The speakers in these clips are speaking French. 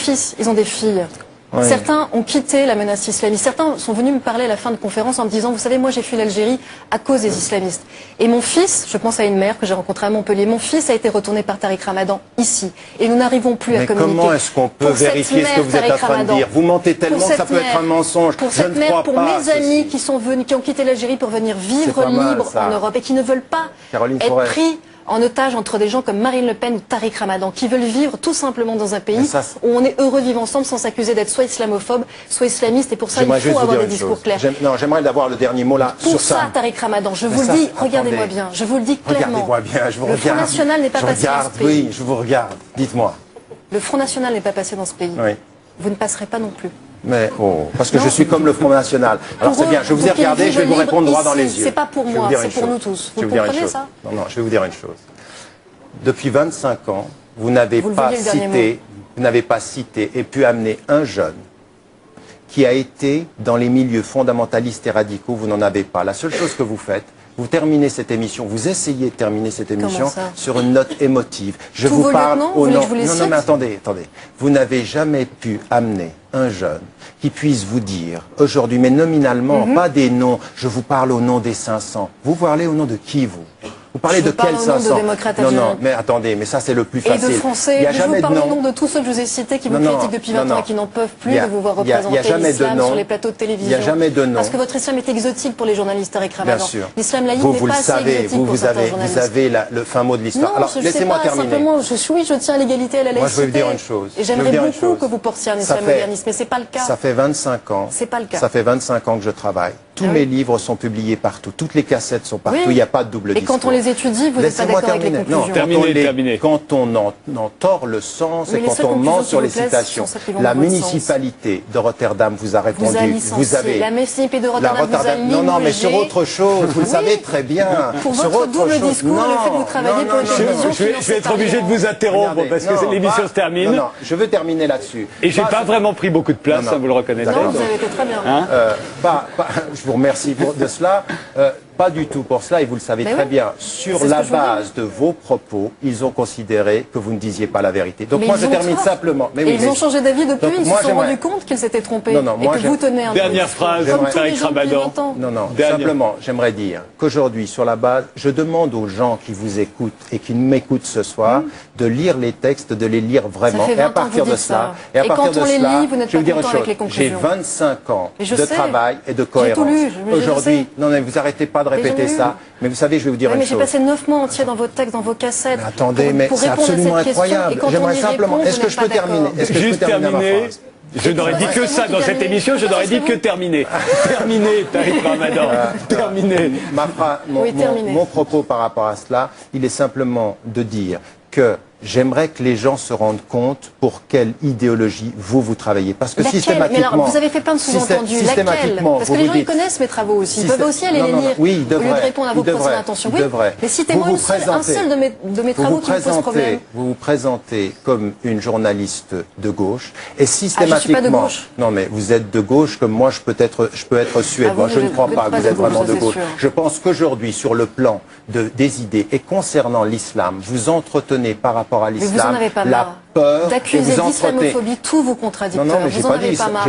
fils, ils ont des filles. Oui. Certains ont quitté la menace islamiste. Certains sont venus me parler à la fin de conférence en me disant, vous savez, moi j'ai fui l'Algérie à cause des islamistes. Et mon fils, je pense à une mère que j'ai rencontrée à Montpellier, mon fils a été retourné par Tariq Ramadan ici. Et nous n'arrivons plus à communiquer. Mais comment est-ce qu'on peut vérifier ce que vous êtes en train de dire? Vous mentez tellement que ça peut être un mensonge. Pour cette mère, pour mes amis qui sont venus, qui ont quitté l'Algérie pour venir vivre libre en Europe et qui ne veulent pas être pris en otage entre des gens comme Marine Le Pen ou Tariq Ramadan, qui veulent vivre tout simplement dans un pays où on est heureux de vivre ensemble sans s'accuser d'être soit islamophobe, soit islamiste, et pour ça il faut avoir des discours clairs. Non, j'aimerais avoir le dernier mot là sur ça. Pour ça, Tariq Ramadan, je vous le dis, regardez-moi bien, je vous le dis clairement. Regardez-moi bien, je vous regarde. Le Front National n'est pas passé dans ce pays. Oui, je vous regarde, dites-moi. Le Front National n'est pas passé dans ce pays. Oui. Vous ne passerez pas non plus. Mais parce que je suis comme le Front National. Alors c'est bien, je vais vous ai regardé, je vais vous répondre droit dans les yeux. C'est pas pour moi, c'est pour nous tous. Vous comprenez ça? Non, je vais vous dire une chose. Depuis 25 ans, vous n'avez pas cité et pu amener un jeune qui a été dans les milieux fondamentalistes et radicaux, vous n'en avez pas. La seule chose que vous faites, vous terminez cette émission, vous essayez de terminer cette émission sur une note émotive. Je vous parle au nom. Non, mais attendez. Vous n'avez jamais pu amener un jeune qui puisse vous dire aujourd'hui, mais nominalement, pas des noms, je vous parle au nom des 500. Vous parlez au nom de qui, vous? Vous parlez de quels 500? Non, mais attendez, mais ça c'est le plus facile. Et de Français, je vous parle au nom de tous ceux que je vous ai cités qui vous critiquent depuis 20 ans et qui n'en peuvent plus de vous voir représenter l'islam sur les plateaux de télévision. Il n'y a jamais de nom. Parce que votre islam est exotique pour les journalistes, Tariq Ramadan. Bien sûr. L'islam laïque n'est pas assez exotique pour certains journalistes. Vous avez le fin mot de l'histoire. Alors laissez-moi terminer. Simplement, je tiens à l'égalité et à la laïcité. Moi je vais vous dire une chose. Et j'aimerais beaucoup que vous portiez un islam moderniste, mais c'est pas le cas. Ça fait 25 ans. C'est pas le cas. Ça fait 25 ans que je travaille. Tous mes livres sont publiés partout. Toutes les cassettes sont partout. Il n'y a pas de double discours. Et quand on les étudie, vous n'êtes pas d'accord avec les conclusions. Non, quand on en tord le sens et quand on ment sur les citations. La municipalité de Rotterdam vous a répondu. Vous avez la municipalité de Rotterdam vous a mis. Non, mais sur autre chose. Vous le savez très bien. Pour votre double discours, le fait que vous travaillez pour une télévision. Je vais être obligé de vous interrompre parce que l'émission se termine. Non, je veux terminer là-dessus. Et j'ai pas vraiment pris beaucoup de place, vous le reconnaîtrez. Non, vous avez été très bien. Je vous remercie de cela. Pas du tout pour cela, et vous le savez très bien. Sur la base de vos propos, ils ont considéré que vous ne disiez pas la vérité. Donc moi, je termine simplement. Et ils ont changé d'avis depuis, ils se sont rendus compte qu'ils s'étaient trompés. Et que vous tenez un dernière phrase, Tariq Ramadan. Non, simplement, j'aimerais dire qu'aujourd'hui, sur la base, je demande aux gens qui vous écoutent et qui m'écoutent ce soir de lire les textes, de les lire vraiment. Et à partir de cela, je vais vous dire une chose. J'ai 25 ans de travail et de cohérence. Aujourd'hui, non, mais vous arrêtez pas de répéter ça, mais vous savez, je vais vous dire une chose. J'ai passé 9 mois entiers dans vos textes, dans vos cassettes. Mais attendez, mais c'est absolument incroyable. J'aimerais simplement. Est-ce que je peux terminer? Juste terminer. Je n'aurais dit que ça dans cette émission, je n'aurais dit que terminer. Terminer, Tariq Ramadan. Terminer. Mon propos par rapport à cela, il est simplement de dire que j'aimerais que les gens se rendent compte pour quelle idéologie vous travaillez. Parce que systématiquement... Mais alors, vous avez fait plein de sous-entendus. Laquelle? Parce que les gens, ils connaissent mes travaux aussi. Ils peuvent aussi aller les lire. Oui, ils devraient. Au lieu de répondre à vos procès d'intention. Oui, mais citez-moi un seul de mes travaux qui me pose problème. Vous vous présentez comme une journaliste de gauche. Et systématiquement... je suis pas de gauche. Non, mais vous êtes de gauche comme moi, je peux être suédois. Je ne crois pas que vous êtes vraiment de gauche. Je pense qu'aujourd'hui, sur le plan des idées et concernant l'islam, vous entretenez par rapport à l'islam, la peur d'accuser d'islamophobie tous vos contradicteurs. Non, mais j'ai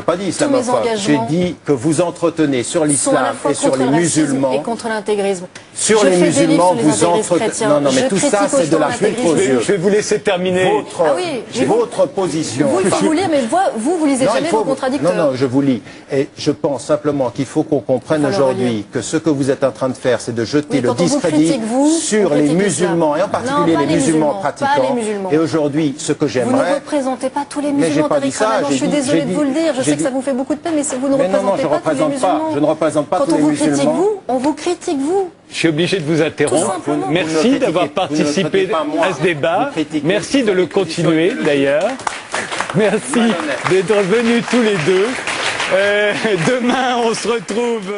pas dit islamophobe. J'ai dit que vous entretenez sur l'islam et sur les musulmans. Et contre l'intégrisme. Sur les musulmans, vous entretenez. Non, mais tout ça, c'est de la fuite. Je vais vous laisser terminer. Votre position. Vous, il faut vous lire, mais vous lisez jamais vos contradicteurs. Non, je vous lis. Et je pense simplement qu'il faut qu'on comprenne aujourd'hui que ce que vous êtes en train de faire, c'est de jeter le discrédit sur les musulmans, et en particulier les musulmans pratiquants. Et aujourd'hui, ce que j'aimerais... Vous ne représentez pas tous les musulmans, Tariq Ramadan. Je suis désolée de vous le dire. Je sais que ça vous fait beaucoup de peine, mais vous ne représentez pas tous les musulmans. Je ne représente pas tous les musulmans. On vous critique, vous. Je suis obligé de vous interrompre. Merci d'avoir participé à ce débat. Merci de le continuer, d'ailleurs. Merci d'être venus tous les deux. Demain, on se retrouve...